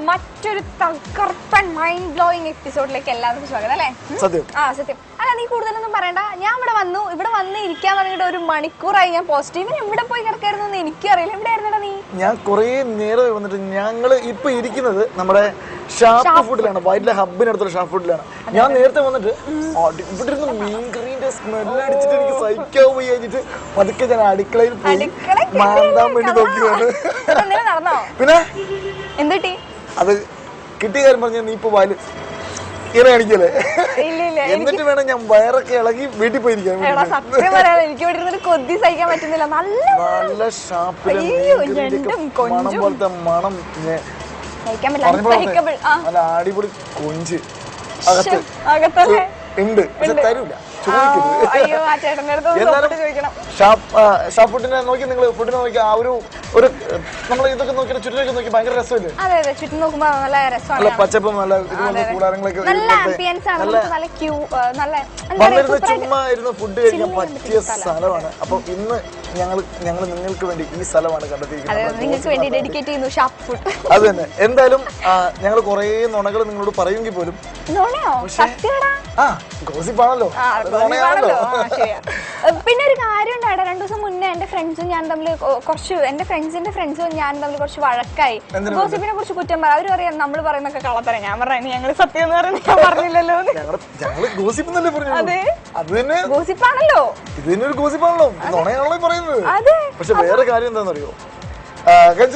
മറ്റൊരു തകർപ്പൻ mind blowing എപ്പിസോഡിലേക്ക് എല്ലാവർക്കും സ്വാഗതം അല്ലേ? സത്യം. അല്ല, നീ കൂടുതലൊന്നും പറയണ്ട. ഞാൻ ഇവിടെ വന്ന് ഇരിക്കാൻ പറഞ്ഞിട്ട് 1 മണിക്കൂറായി. ഞാൻ പോസിറ്റീവിന് ഇവിടെ പോയി കിടക്കായിരുന്നു എന്ന് എനിക്കറിയില്ല. എവിടെ ആയിരുന്നടാ നീ? ഞാൻ കുറേ നേരം വന്നിട്ട് ഞങ്ങള് ഇപ്പൊ ഇരിക്കുന്നത് നമ്മുടെ ഷാപ്പ് ഫുഡിലാണ്, വൈറ്റിലെ ഹബിനടുത്തുള്ള ഷാപ്പ് ഫുഡിലാണ്. ഞാൻ നേരത്തെ വന്നിട്ട് ഇവിടെ ഇരുന്ന് മീൻകറീന്റെ സ്മെല്ല് അടിച്ചിട്ട് എനിക്ക് സഹിക്കാൻ പോയി കഴിഞ്ഞിട്ട് പതുക്കെ ഞാൻ അടുക്കളയിൽ പോയി മാന്താൻ വേണ്ടി നോക്കിയാണ്. പിന്നെ എന്തുട്ടി അത് കിട്ടിയ കാര്യം പറഞ്ഞ നീ ഇപ്പൊ വാല് ഇങ്ങനെ കാണിക്കല്ലേ, എന്നിട്ട് വേണം ഞാൻ വയറൊക്കെ ഇളകി വീട്ടിൽ പോയിരിക്കാൻ. കൊതി സഹിക്കാൻ പറ്റുന്നില്ല. നല്ല ഷാപ്പിലെ മണം പോലത്തെ മണം, നല്ല അടിപൊളി കൊഞ്ച് അകത്ത് ഉണ്ട്, പക്ഷെ തരൂല. ഷാപ്പ് ഫുഡിനെ നോക്കി നിങ്ങൾ ഫുഡിനെ നോക്കി ആ ഒരു നമ്മൾ ഇതൊക്കെ നോക്കിയിട്ട് ചുറ്റിനൊക്കെ നോക്കി ഭയങ്കര രസമില്ലേ? നല്ല പച്ചപ്പും നല്ല ഇതുപോലെ കൂടാരങ്ങളൊക്കെ വന്നിരുന്ന് ചുമ്മാ ഇരുന്ന് ഫുഡ് കഴിക്കാൻ പറ്റിയ സ്ഥലമാണ്. അപ്പൊ ഇന്ന് ഞങ്ങൾ നിങ്ങൾക്ക് വേണ്ടി ഈ സ്ഥലമാണ് കണ്ടെത്തിയിരിക്കുന്നത്. അത് തന്നെ. എന്തായാലും ഞങ്ങൾ കുറേ നുണകൾ നിങ്ങളോട് പറയുമെങ്കിൽ പോലും ഗോസിപ്പാണല്ലോ. പിന്നെ ഒരു കാര്യം ഉണ്ടായിട്ട് 2 ദിവസം മുന്നേ എന്റെ ഫ്രണ്ട്സും ഞാൻ തമ്മിൽ കുറച്ച് വഴക്കായി. ഗോസിപ്പിനെ കുറിച്ച് കുറ്റം പറയാം. അവര് പറയാം നമ്മൾ പറയുന്നൊക്കെ കള്ളത്തരം. ഞാൻ പറഞ്ഞു ഞങ്ങൾ സത്യം എന്ന് പറയുന്നത് ഞാൻ പറഞ്ഞില്ലല്ലോ. ഗോസിപ്പാണല്ലോ, ഇതിനൊരു ഗോസിപ്പാണല്ലോ, നുണയാണല്ലോ പറയുന്നത്. പക്ഷെ വേറെ കാര്യം എന്താണെന്നറിയോ?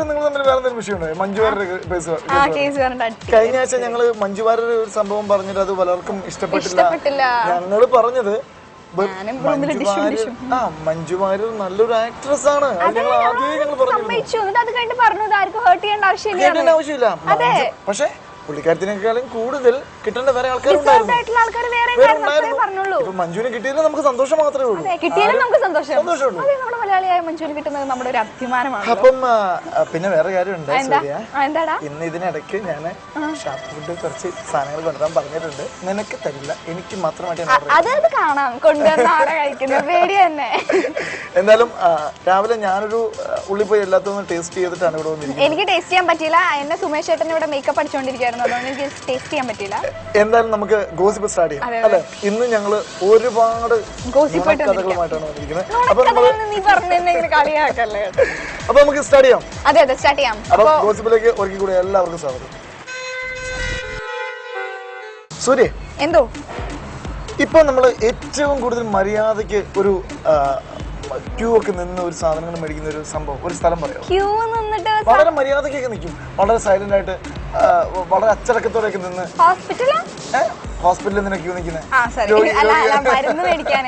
നിങ്ങൾ തമ്മിൽ വേറെ എന്തെങ്കിലും വിഷയമുണ്ടോ? മഞ്ജുവാരുടെ കഴിഞ്ഞ ആഴ്ച ഞങ്ങള് മഞ്ജുവാരുടെ ഒരു സംഭവം പറഞ്ഞിട്ട് അത് പലർക്കും ഇഷ്ടപ്പെട്ടില്ല. ഞങ്ങള് പറഞ്ഞത് മഞ്ജുവാര് നല്ലൊരു ആക്ട്രസ് ആണ്. ഞങ്ങൾ ആദ്യമേ ആവശ്യമില്ല. പക്ഷെ പുള്ളിക്കാരത്തിനേക്കാളും കൂടുതൽ കിട്ടേണ്ട വേറെ ആൾക്കാരുണ്ടായിരുന്നു. മഞ്ജുവിനെ കിട്ടിയാലും നമുക്ക് സന്തോഷം മാത്രമേ ഉള്ളൂ. അപ്പം പിന്നെ വേറെ കാര്യമുണ്ട്. ഇന്ന് ഇതിനിടയ്ക്ക് ഞാൻ ഷാപ്പ് ഫുഡ് കുറച്ച് സാധനങ്ങൾ കൊണ്ടുവരാൻ പറഞ്ഞിട്ടുണ്ട്. നിനക്ക് തരില്ല, എനിക്ക് മാത്രമായിട്ട്. എന്തായാലും രാവിലെ ഞാനൊരു ഉള്ളിപ്പോയി എല്ലാത്തൊന്നും ടേസ്റ്റ് ചെയ്തിട്ടാണ് ഇവിടെ വന്നിരിക്കുന്നത്. എനിക്ക് ടേസ്റ്റ് ചെയ്യാൻ പറ്റില്ല. എന്നെ സുമേഷ് ചേട്ടൻ ഇവിടെ മേക്കപ്പ് അടിച്ചോണ്ടിരിക്കുകയായിരുന്നു. എന്തായാലും നമുക്ക് ഗോസിപ്പ് സ്റ്റാർട്ട് ചെയ്യാം അല്ലെ? ഇന്ന് ഞങ്ങള് ഒരുപാട് കഥകളുമായിട്ടാണ് വന്നിരിക്കുന്നത്. അപ്പൊ നമുക്ക് സ്റ്റാർട്ട് ചെയ്യാം. അപ്പൊ ഗോസിപ്പിലേക്ക് ഒരിക്കൽ കൂടി എല്ലാവർക്കും സ്വാഗതം. സൂര്യ, എന്തോ ഇപ്പൊ നമ്മള് ഏറ്റവും കൂടുതൽ മര്യാദക്ക് ഒരു ക്യൂ ഒക്കെ നിന്ന് ഒരു സാധനങ്ങൾ മേടിക്കുന്ന ഒരു സംഭവം, ഒരു സ്ഥലം പറയാം. വളരെ മര്യാദക്കൊക്കെ നിൽക്കും, വളരെ സൈലന്റ് ആയിട്ട്, വളരെ അച്ചടക്കത്തോടെയൊക്കെ നിന്ന്. ഹോസ്പിറ്റലിൽ നിന്ന് ക്യൂ നിൽക്കുന്നത് മരുന്ന് മേടിക്കാൻ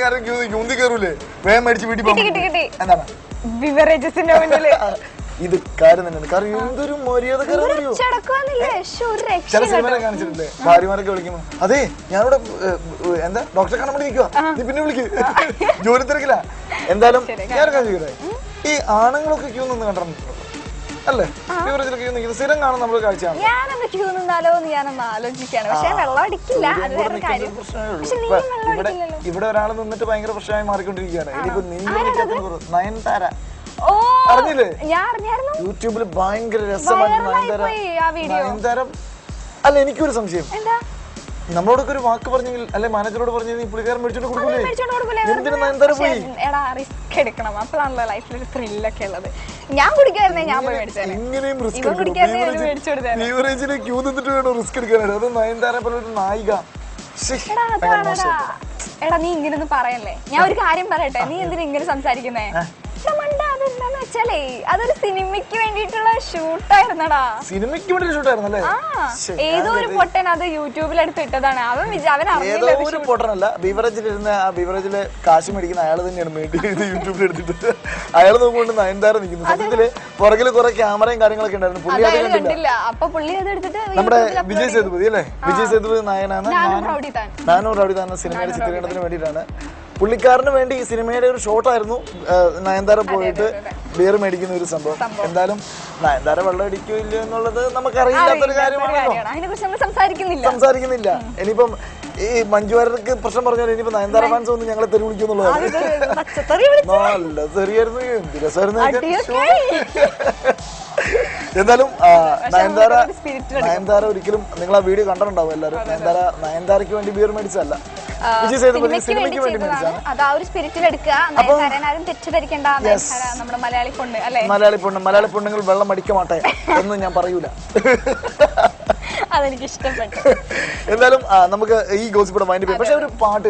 കാര്യം ക്യൂ നിൽക്കും. ഉന്തി കയറൂലേ, വേഗം മേടിച്ച് വീട്ടിൽ പോകും. എന്താണ് ഇത് കാര്യം തന്നെയാണ്. കാരണം എന്തൊരു മര്യാദക്കാരോ. ചില സിനിമയിലെ കാണിച്ചിട്ടില്ലേ, ഭാര്യമാരൊക്കെ വിളിക്കുമ്പോ അതെ ഞാനിവിടെ എന്താ ഡോക്ടറെ കാണാൻ വേണ്ടി നിൽക്കുക, നീ പിന്നെ വിളിക്ക്, ജോലി തിരക്കില്ല. എന്തായാലും ഞാൻ കാണിച്ചില്ലേ, ഈ ആണുങ്ങളൊക്കെ ക്യൂ നിന്ന് കണ്ടിട്ടുണ്ടോ അല്ലേ? ബിവറേജിലൊക്കെ ക്യൂ നിൽക്കുന്നത് സ്ഥിരം കാണും നമ്മൾ കാഴ്ചയാണ്. ഇവിടെ ഒരാൾ നിന്നിട്ട് ഭയങ്കര പ്രശ്നമായി മാറിക്കൊണ്ടിരിക്കുകയാണ്. ഇനിയിപ്പോ നീ നയൻതാര അറിഞ്ഞില്ലേ? യൂട്യൂബിൽ ഭയങ്കര രസമാണ് നയൻതാര. അല്ല, എനിക്കൊരു സംശയം, നമ്മളോടൊക്കെ ഒരു വാക്ക് പറഞ്ഞെങ്കിൽ അല്ലെ മാനേജറോട് പറഞ്ഞെങ്കിൽ ഈ പുള്ളിക്കാരൻ മേടിച്ചോണ്ട് കൊടുക്കൂലേ? എന്തിനാ നയൻതാര പോയി? ഇങ്ങനെയും റിസ്ക് ബീവറേജിൽ ക്യൂ നിന്നിട്ട് വേണം റിസ്ക് എടുക്കാനായിട്ട്. അത് നയൻതാര പോലെ ഒരു നായിക എടാ നീ ഇങ്ങനൊന്നും പറയല്ലേ. ഞാൻ ഒരു കാര്യം പറയട്ടെ, നീ എന്തിനാ ഇങ്ങനെ സംസാരിക്കുന്നേ? അതെന്താന്ന് വെച്ചാലേ അതൊരു സിനിമയ്ക്ക് വേണ്ടിയിട്ടുള്ള ഷൂട്ടായിരുന്നടാ. സിനിമയ്ക്ക് വേണ്ടി ഷൂട്ടായിരുന്നല്ലേ? ഏതോ ഒരു പൊട്ടൻ അത് യൂട്യൂബിലെടുത്ത് ഇട്ടതാണ്. ഏതോ ഒരു പൊട്ടനല്ല, ബീവറേജിലിരുന്ന ആ ബീവറേജില് കാശ് മേടിക്കുന്ന അയാൾ തന്നെയാണ് യൂട്യൂബിൽ എടുത്തിട്ട് അയാൾ നോക്കുകൊണ്ട് നയൻതാര നിൽക്കുന്നു. സത്യത്തില് പുറകില് കുറെ ക്യാമറയും കാര്യങ്ങളൊക്കെ ഉണ്ടായിരുന്നു. പുള്ളി അത് കണ്ടില്ല. അപ്പൊ പുള്ളി അത് എടുത്തിട്ട് നമ്മുടെ വിജയ് സേതുപതി അല്ലേ, വിജയ് സേതുപതി നായനാണ് നാനും റൗഡിതാൻ സിനിമയുടെ ചിത്രീകരണത്തിന് വേണ്ടിയിട്ടാണ്. പുള്ളിക്കാരന് വേണ്ടി ഈ സിനിമയുടെ ഒരു ഷോട്ടായിരുന്നു നയൻതാര പോയിട്ട് ബിയർ മേടിക്കുന്ന ഒരു സംഭവം. എന്തായാലും നയൻതാര വെള്ളം അടിക്കോ ഇല്ലയോ എന്നുള്ളത് നമുക്കറിയില്ലാത്തൊരു കാര്യമാണല്ലോ, സംസാരിക്കുന്നില്ല. ഇനിയിപ്പം ഈ മഞ്ജു വാര്യർക്ക് പ്രശ്നം പറഞ്ഞാൽ ഇനിയിപ്പോ നയൻതാര ഫാൻസ് ഒന്നും ഞങ്ങളെ തെറി വിളിക്കുന്നുള്ളതാണ്. നല്ല തെറിയായിരുന്നു, എന്ത് രസമായിരുന്നു. എന്തായാലും നയൻതാര ഒരിക്കലും നിങ്ങൾ ആ വീഡിയോ കണ്ടിട്ടുണ്ടാവും എല്ലാവരും. നയൻതാരയ്ക്ക് വേണ്ടി ബിയർ മേടിച്ചല്ല, വിജയ് സേതുപതി സിനിമയ്ക്ക് വേണ്ടി മേടിച്ചാണ്. മലയാളി പൊണ്ണുങ്ങൾ വെള്ളം അടിക്കമാട്ടെ എന്ന് ഞാൻ പറയൂല. അതെനിക്ക് ഇഷ്ടപ്പെട്ടു. എന്തായാലും നമുക്ക് ഈ ഗോസിപ്പ് മൈൻഡ് ചെയ്യാം. പക്ഷെ ഒരു പാട്ട്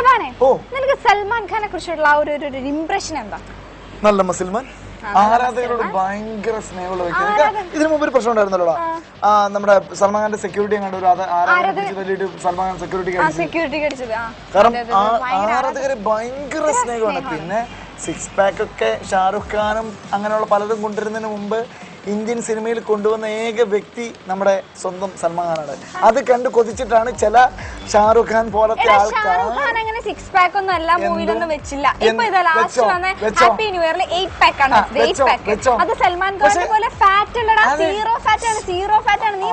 കാണാം. നിനക്ക് സൽമാൻ ഖാനെ കുറിച്ചുള്ള ഒരു ഇംപ്രഷൻ എന്താ? നല്ല മുസൽമാൻ, ആരാധകരോട് ഭയങ്കര സ്നേഹമുള്ള വ്യക്തി. ഇതിനു മുമ്പ് ഒരു പ്രശ്നം ഉണ്ടായിരുന്നല്ലോ, നമ്മുടെ സൽമാൻ ഖാന്റെ സെക്യൂരിറ്റി കണ്ട ഒരു ആരാധകർ സൽമാൻ ഖാൻ സെക്യൂരിറ്റി അടിച്ചത്. കാരണം ആരാധകര് ഭയങ്കര സ്നേഹമാണ്. പിന്നെ സിക്സ് പാക്ക് ഒക്കെ ഷാറുഖ് ഖാനും അങ്ങനെയുള്ള പലതും കൊണ്ടുവരുന്നതിന് മുമ്പ് ഇന്ത്യൻ സിനിമയിൽ കൊണ്ടുവന്ന ഏക വ്യക്തി നമ്മുടെ സ്വന്തം സൽമാൻ ഖാനാണ്. അത് കണ്ട് കൊതിച്ചിട്ടാണ് ചില ഷാറുഖ് ഖാൻ പോലത്തെ ആൾക്കാർ സിക്സ് പാക്ക് ഒന്നും എല്ലാ മൂവിയിലൊന്നും വെച്ചില്ല. ഇപ്പൊ ഇതാ ലാസ്റ്റ് വന്ന ഹാപ്പി ന്യൂ ഇയറിൽ 8 പാക്ക് ആണ്. അത് സൽമാൻ ഖാനെ പോലെ ഫാറ്റ് ഉള്ളടാ, സീറോ ഫാറ്റ് ആണ്. നീ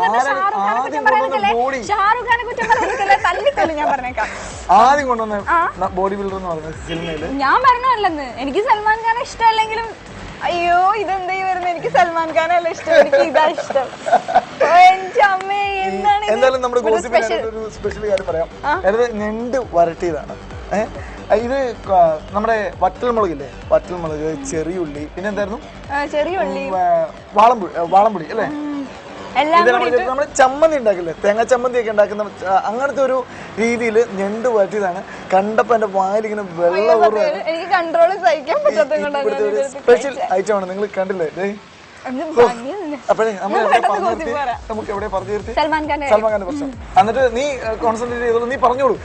ഷാറുഖ് ഖാനെ കുറ്റം പറയാനില്ലേ? തല്ലിക്കൊല്ലു ഞാൻ പറഞ്ഞേക്കാം. ആദ്യം കൊണ്ടുവന്ന ബോഡി ബിൽഡർ എന്ന് പറയുന്ന സിനിമയില് ഞാൻ പറഞ്ഞതല്ലെന്ന്. എനിക്ക് സൽമാൻ ഖാനെ ഇഷ്ടമല്ലെങ്കിലും അയ്യോ ഇതെന്താ വരുന്നത്, എനിക്ക് സൽമാൻ ഖാനല്ല ഇഷ്ടം, എനിക്ക് ഇതാ ഇഷ്ടം. എന്തായാലും നമ്മുടെ ഒരു സ്പെഷ്യൽ കാര്യം പറയാം. ഞണ്ട് വരട്ടിയതാണ്. ഇത് നമ്മുടെ വറ്റൽമുളകില്ലേ, വറ്റൽമുളക്, ചെറിയുള്ളി, പിന്നെ എന്തായിരുന്നു വാളംപുളി അല്ലേ, നമ്മള് ചമ്മന്തി ഉണ്ടാക്കില്ലേ, തേങ്ങ ചമ്മന്തി ഒക്കെ ഉണ്ടാക്കുന്ന അങ്ങനത്തെ ഒരു രീതിയിൽ ഞണ്ട് വരട്ടിയതാണ്. കണ്ടപ്പോ എന്റെ വായിലിങ്ങനെ വെള്ളം സ്പെഷ്യൽ ഐറ്റം ആണ്. നിങ്ങൾ കണ്ടില്ലേ? അപ്പോഴേ നമുക്ക് എവിടെ പറഞ്ഞു തീർത്തി സൽമാൻ ഖാന്റെ പ്രശ്നം. എന്നിട്ട് നീ കോൺസെൻട്രേറ്റ് ചെയ്തോളൂ, നീ പറഞ്ഞോളൂ.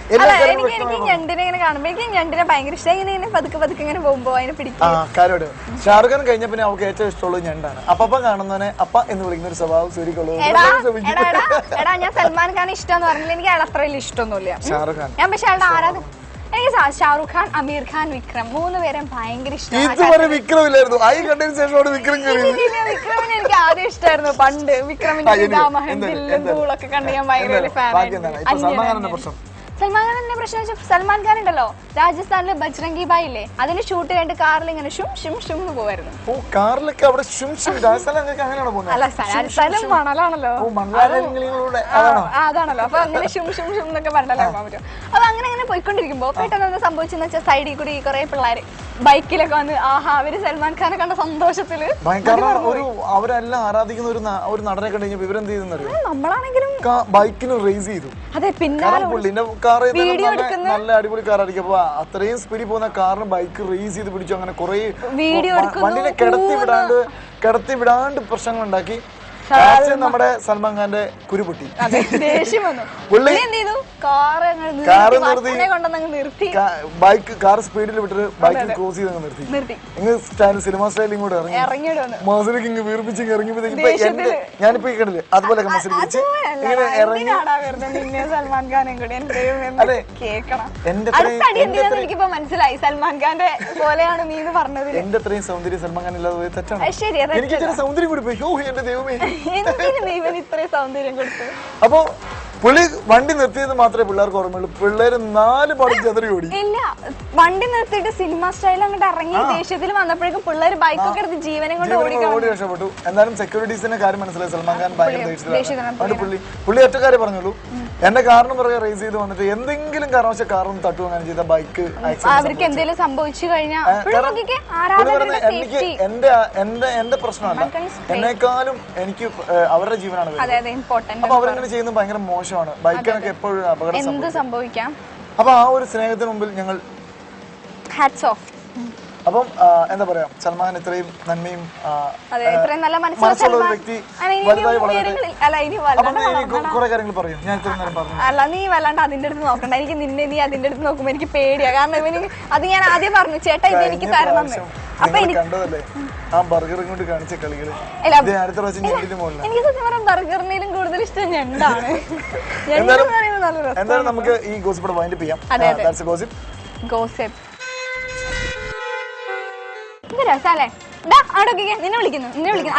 കാര്യമായിട്ട് ഷാറുഖ് ഖാൻ കഴിഞ്ഞ പിന്നെ അവൾക്ക് ഏറ്റവും ഇഷ്ടമുള്ളത് ഞണ്ടാണ്. അപ്പ കാണുന്നവനെ അപ്പ എന്ന് വിളിക്കുന്ന ഒരു സ്വഭാവം ശരിക്കുള്ളൂ. ഞാൻ സൽമാൻ ഖാൻ ഇഷ്ടം പറഞ്ഞില്ല, എനിക്ക് അയാൾ അത്ര വലിയ ഇഷ്ടമൊന്നുമില്ല. ഷാറുഖ് ഖാൻ ഞാൻ പക്ഷെ അയാളുടെ ആരാധന. എനിക്ക് ഷാറുഖ് ഖാൻ, അമീർ ഖാൻ, വിക്രം 3 പേരും ഭയങ്കര ഇഷ്ടമാണ്. വിക്രമിനെ എനിക്ക് ആദ്യം ഇഷ്ടമായിരുന്നു പണ്ട്. വിക്രമിന്റെ ഒക്കെ കണ്ട് ഞാൻ ഭയങ്കര ഫാനായിരുന്നു. സൽമാൻ ഖാന്റെ പ്രശ്നം വെച്ചാൽ സൽമാൻ ഖാൻ ഉണ്ടല്ലോ രാജസ്ഥാനിലെ ബജ്രംഗി ബായ് ഇല്ലേ, അതിന് ഷൂട്ട് കഴിഞ്ഞിട്ട് കാറിൽ ഇങ്ങനെ ഷും ഷും ഷും പോവായിരുന്നു. അല്ല രാജസ്ഥാനിലും മണലാണല്ലോ, അതാണല്ലോ. അപ്പൊ അങ്ങനെ ഷും ഷും ഷും എന്നൊക്കെ പറഞ്ഞാലേ പോകാൻ പറ്റും. അപ്പൊ അങ്ങനെ പോയിക്കൊണ്ടിരിക്കുമ്പോ പെട്ടെന്ന് എന്താ സംഭവിച്ചെന്ന് വെച്ചാൽ സൈഡിൽ കൂടി കുറെ പിള്ളേര് ബൈക്കിലൊക്കെ വന്ന് ആഹാ അവര് സൽമാൻ ഖാനെ കണ്ട സന്തോഷത്തില് അവരെല്ലാം ആരാധിക്കുന്ന ഒരു നടനെ കണ്ടു കഴിഞ്ഞാൽ ഇവരെന്ത് ചെയ്തെന്നറിയോ, നമ്മളാണെങ്കിലും ബൈക്കിന് റേസ് ചെയ്തു. അതെ, പിന്നാലെ നല്ല അടിപൊളി കാർ ആയിരിക്കും. അപ്പൊ അത്രയും സ്പീഡിൽ പോകുന്ന കാറിന് ബൈക്ക് റേസ് ചെയ്ത് പിടിച്ചു. അങ്ങനെ കുറെ വണ്ടിനെ കിടത്തി വിടാണ്ട് പ്രശ്നങ്ങൾ ഉണ്ടാക്കി. നമ്മുടെ സൽമാൻ ഖാന്റെ കുരുപൊട്ടി, കാർ സ്പീഡിൽ വിട്ടിട്ട് ബൈക്ക് ക്രോസ് ചെയ്ത് നിർത്തി. സിനിമ സ്റ്റൈലിൽ ഇങ്ങോട്ട് ഇറങ്ങി മസിലേക്ക് ഇങ്ങ് വീർപ്പിച്ച് ഇറങ്ങിയപ്പോഴത്തേക്ക് ഞാനിപ്പോ കണ്ടില്ലേ അതുപോലെയൊക്കെ മസിൽ പിടിച്ച് ഇങ്ങനെ ഇറങ്ങി. എന്റെ അത്രയും സൗന്ദര്യം സൽമാൻ ഖാൻ ഇല്ലാതെ പോയി തെറ്റാണ്. എനിക്ക് ചില സൗന്ദര്യം കൂടി പോയി. എന്റെ ദൈവമേ, അപ്പൊ പുള്ളി വണ്ടി നിർത്തിയത് മാത്രമേ പിള്ളേർക്ക് ഓർമ്മയുള്ളൂ. പിള്ളേര് 4 പാടും ചെതറി ഓടി. ഇല്ല, വണ്ടി നിർത്തിയിട്ട് സിനിമ സ്റ്റൈൽ അങ്ങോട്ട് ഇറങ്ങി ദേഷ്യത്തിൽ വന്നപ്പോഴേക്കും പിള്ളേര് ബൈക്കൊക്കെ എടുത്ത് ജീവനം കൊണ്ട് ഓടി രക്ഷപ്പെട്ടു. എന്നാലും സെക്യൂരിറ്റീസിന്റെ കാര്യം മനസ്സിലായി. സൽമാൻ ഖാൻ ഭയങ്കര പുള്ളി ഒറ്റ കാര്യം പറഞ്ഞോളൂ, എന്റെ കാറിന് പുറകെ റേസ് ചെയ്ത് വന്നിട്ട് എന്തെങ്കിലും കാരണവശാൽ കാറൊന്ന് തട്ടു അങ്ങനെ ചെയ്ത ബൈക്ക് അവർക്ക് എന്തെങ്കിലും സംഭവിച്ചു കഴിഞ്ഞാൽ എനിക്ക് എന്റെ പ്രശ്നമല്ല, എന്നെക്കാളും എനിക്ക് അവരുടെ ജീവനാണ് വരുന്നത്. അപ്പൊ അവരെങ്ങനെ ചെയ്യുന്നത് ഭയങ്കര മോശമാണ്. ബൈക്കിനൊക്കെ എപ്പോഴും അപകടം സംഭവിക്കാം. അപ്പൊ ആ ഒരു സ്നേഹത്തിന് മുമ്പിൽ ഞങ്ങൾ ഹാറ്റ്സ് ഓഫ്. അപ്പം എന്താ പറയാ, സൽമാൻ ഇത്രയും നന്മയും മനസ്സുള്ള ഒരു വ്യക്തി വലുതായി വളരട്ടെ. കുറെ കാര്യങ്ങൾ പറയും. ഞാൻ ഇത്രയും നേരം പറഞ്ഞു. അല്ല, നീ വല്ലാണ്ട് അതിന്റെ അടുത്ത് നോക്കണ്ട. എനിക്ക് നിന്നെ നീ അതിന്റെ അടുത്ത് നോക്കുമ്പോ എനിക്ക് പേടിയാ. കാരണം ഇവന് അത് ഞാൻ ആദ്യം പറഞ്ഞു, ചേട്ടാ ഇത് എനിക്ക് തരണം. അപ്പൊ എനിക്ക് കണ്ടതല്ലേ ആ ബർഗറും കൊണ്ട് കാണിച്ച കളികള്. അടുത്ത പ്രാവശ്യം ഞണ്ടിന്റെ മുകളിൽ എനിക്ക് സത്യം പറഞ്ഞാൽ ബർഗറിനേലും കൂടുതൽ ഇഷ്ടം ഞണ്ടാണ്. എന്തായാലും നമുക്ക് ഈ ഗോസിപ്പ് വൈൻഡപ്പ് ചെയ്യാം. ഗോസിപ്പ് നിന്നെ വിളിക്കുന്നു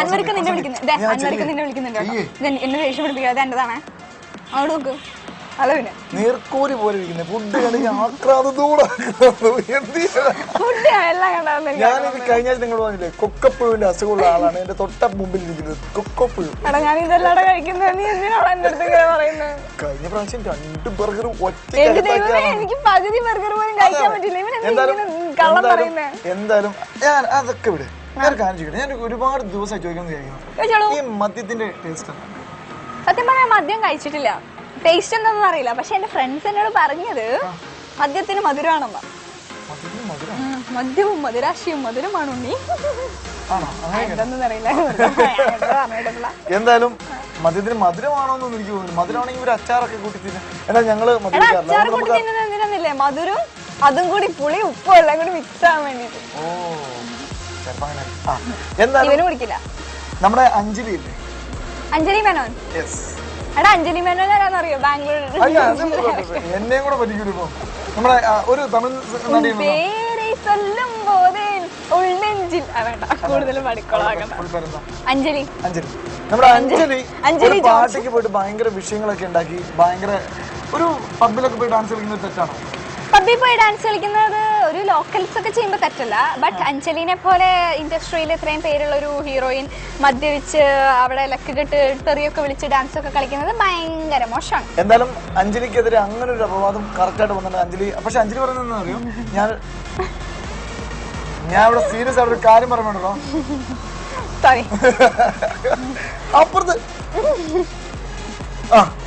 അൻവർക്ക് നിന്നെ വിളിക്കുന്നുണ്ട്. എന്നെ ദേഷ്യപ്പെടുപ്പിക്കാതെ എന്റെതാണ്. അവിടെ നോക്ക്. അല്ല പിന്നെ നീർക്കോലി പോലെ ഞാനിത് കഴിഞ്ഞ നിങ്ങൾ പറഞ്ഞില്ലേ കൊക്കപ്പുഴുവിന്റെ അസുഖമുള്ള ആളാണ് എന്റെ തൊട്ട മുമ്പിൽ ഇരിക്കുന്നത്. കൊക്കപ്പുഴു ഞാൻ ഇതെല്ലാം കഴിക്കുന്നത്. നീ എന്തിനാണ് എന്റെ അടുത്ത് ഇങ്ങനെ പറയുന്നത്? കഴിഞ്ഞ പ്രാവശ്യം 2 ബർഗർ ഒറ്റ എനിക്ക് പകുതി ബർഗർ പോലും കഴിക്കാൻ പറ്റില്ല. കള്ളം പറയുന്നത്. എന്തായാലും ഞാൻ അതൊക്കെ വിട്. ഞാൻ കാര്യം ചോദിക്കട്ടെ, ഞാൻ ഒരുപാട് ദിവസമായി ചോദിക്കാമെന്ന് വിചാരിക്കുന്നു, ഈ മദ്യത്തിന്റെ ടേസ്റ്റ്. സത്യം പറഞ്ഞാൽ മദ്യം കഴിച്ചിട്ടില്ല, ടേസ്റ്റ് എന്താണെന്ന് അറിയില്ല. പക്ഷെ എന്റെ ഫ്രണ്ട്സ് എന്നോട് പറഞ്ഞത് മദ്യത്തിന് മധുരമാണെന്നാ. മദ്യവും മധുരാശിയും മധുരമാണോ നീ? എന്തായാലും മദ്യത്തിന് മധുരമാണോന്നൊന്നും എനിക്ക് തോന്നുന്നു. മധുരമാണെങ്കിൽ ഒരു അച്ചാറൊക്കെ കൂട്ടി തിന്നെ. എന്നാൽ ഞങ്ങള് എന്തിനാന്നില്ലേ, മധുരം അതും കൂടി പുളി ഉപ്പും എല്ലാം കൂടി മിക്സ് ആവാൻ വേണ്ടിട്ട്. എന്തായാലും കുടിക്കില്ല. നമ്മുടെ അഞ്ജലി ഇല്ലേ, അഞ്ജലി മേനോൻ. എടാ അഞ്ജലി മേനോൻ ആരാന്നറിയോ? ബാംഗ്ലൂർ. എന്നെയും കൂടെ പറ്റിക്കൂടിപ്പോ. നമ്മുടെ ഒരു തമിഴ് അഞ്ജലി. നമ്മുടെ അഞ്ജലി പാട്ടിക്ക് പോയിട്ട് ഭയങ്കര വിഷയങ്ങളൊക്കെ ഉണ്ടാക്കി, ഭയങ്കര ഒരു പബ്ബിലൊക്കെ പോയി ഡാൻസ് കളിക്കുന്നത് തെറ്റാണോ? പബ്ബിൽ പോയി ഡാൻസ് കളിക്കുന്നത് ഒരു ലോക്കൽസ് ഒക്കെ ചെയ്യുമ്പോൾ തെറ്റല്ല. ബട്ട് അഞ്ജലിനെ പോലെ ഇൻഡസ്ട്രിയിൽ ഇത്രയും പേരുള്ള ഒരു ഹീറോയിൻ മദ്യപിച്ച് അവിടെ ലക്ക് കെട്ട് തെറിയൊക്കെ വിളിച്ച് ഡാൻസ് ഒക്കെ കളിക്കുന്നത് ഭയങ്കര മോശമാണ്. എന്തായാലും അഞ്ജലിക്കെതിരെ അങ്ങനെ ഒരു അപവാദം കറക്റ്റായിട്ട് വന്നിട്ടുണ്ട് അഞ്ജലി. പക്ഷെ അഞ്ജലി പറയുന്നത് അറിയോ, ഞാൻ ഇവിടെ സീരിയസ് ആയിട്ട് ഒരു കാര്യം പറഞ്ഞോ. സോറി, അപ്പുറത്ത്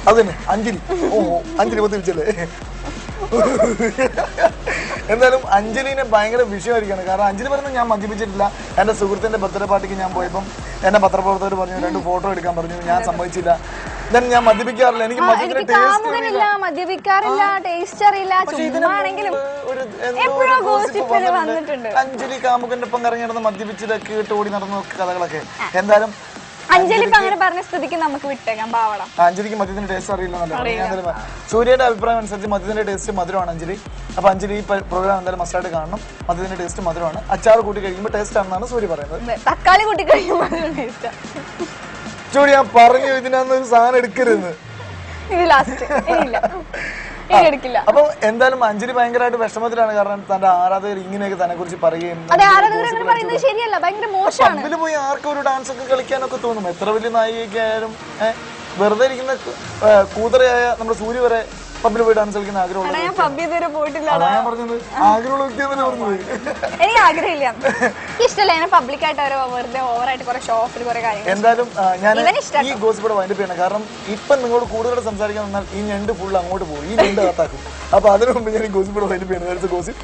അത് തന്നെ അഞ്ജലി. അഞ്ജലി പത്തിരിച്ചല്ലേ. എന്തായാലും അഞ്ജലിനെ ഭയങ്കര വിഷയമായിരിക്കാണ്. കാരണം അഞ്ജലി പറയുന്നത് ഞാൻ മദ്യപിച്ചിട്ടില്ല. എന്റെ സുഹൃത്തിന്റെ ബർത്ത്ഡേ പാർട്ടിക്ക് ഞാൻ പോയപ്പം എന്നെ പത്രപ്രവർത്തകർ പറഞ്ഞു 2 ഫോട്ടോ എടുക്കാൻ പറഞ്ഞു. ഞാൻ സമ്മതിച്ചില്ല. ഞാൻ മദ്യപിക്കാറില്ല. എനിക്ക് അഞ്ജലി കാമുകന്റെ ഒപ്പം കറങ്ങി നടന്ന് മദ്യപിച്ചിട്ടൊക്കെ ഇട്ട് ഓടി നടന്ന കഥകളൊക്കെ. എന്തായാലും അഞ്ജലിക്ക് അങ്ങനെ പറഞ്ഞ സ്ഥിതിക്ക് നമുക്ക് വിട്ടേക്കാം. പാവണം. അഞ്ജലിക്ക് മദ്യത്തിന്റെ ടേസ്റ്റ് അറിയില്ല. സൂര്യയുടെ അഭിപ്രായം അനുസരിച്ച് മദ്യത്തിന്റെ ടേസ്റ്റ് മധുരമാണ് അഞ്ജലി. അപ്പൊ അഞ്ജലി ഈ പ്രോഗ്രാം എന്തായാലും മസ്റ്റായിട്ട് കാണണം. മദ്യത്തിന്റെ ടേസ്റ്റ് മധുരമാണ്. അച്ചാർ കൂട്ടി കഴിക്കുമ്പോൾ ടേസ്റ്റ് ആണെന്നാണ് സൂര്യ പറയുന്നത്. തക്കാളി കൂട്ടി കഴിക്കുമ്പോൾ സൂര്യ ഞാൻ പറഞ്ഞു ഇതിനൊരു സാധനം എടുക്കരുത്. അപ്പൊ എന്തായാലും അഞ്ജലി ഭയങ്കരമായിട്ട് വിഷമത്തിലാണ്. കാരണം തന്റെ ആരാധകർ ഇങ്ങനെയൊക്കെ തന്നെ കുറിച്ച് പറയുകയും പബ്ബിൽ പോയി ആർക്കും ഒരു ഡാൻസ് ഒക്കെ കളിക്കാനൊക്കെ തോന്നും. എത്ര വലിയ നായികയൊക്കെ ആയാലും വെറുതെ ഇരിക്കുന്ന കൂതറയായ നമ്മുടെ സൂര്യ വരെ പബ്ബിൽ പോയി ഡാൻസ് കളിക്കുന്ന ആഗ്രഹമുള്ള ഞാൻ പറഞ്ഞത് ആഗ്രഹമുള്ള വ്യക്തിയെന്നല്ലേ പറഞ്ഞത്. എനിക്ക് ആഗ്രഹമില്ല, ഇഷ്ടമല്ല പബ്ലിക്കായിട്ട് വെറുതെ ഓവറായിട്ട് കുറെ ഷോപ്പിൽ കുറെ കാര്യങ്ങൾ. എന്തായാലും ഞാൻ ഈ ഗോസിപ്പ് വൈൻഡപ്പ് ചെയ്യണം. കാരണം ഇപ്പം നിങ്ങളോട് കൂടുതൽ സംസാരിക്കാൻ വന്നാൽ ഈ ഞണ്ട് ഫുൾ അങ്ങോട്ട് പോകും, ഈ ഞണ്ട് കത്താക്കും. അപ്പൊ അതിനു മുമ്പ് ഞാൻ ഈ ഗോസിപ്പ് വൈൻഡപ്പ് ചെയ്യണം. ഗോസിപ്പ്